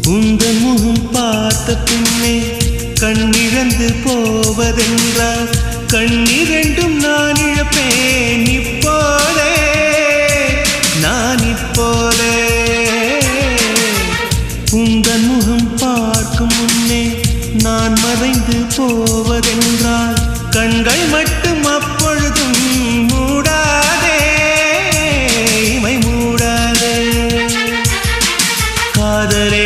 உந்தன் முகம் பார்த்த பின்னே கண்ணிழந்து போவதென்றால் கண்ணிரண்டும் நான் இழப்பேன் இப்போதே நான் இப்போதே உந்தன் முகம் பார்க்கும் முன்னே நான் மறைந்து போவதென்றால் கண்கள் மட்டும் அப்பொழுதும் மூடாதே இமை மூடாதே காதலே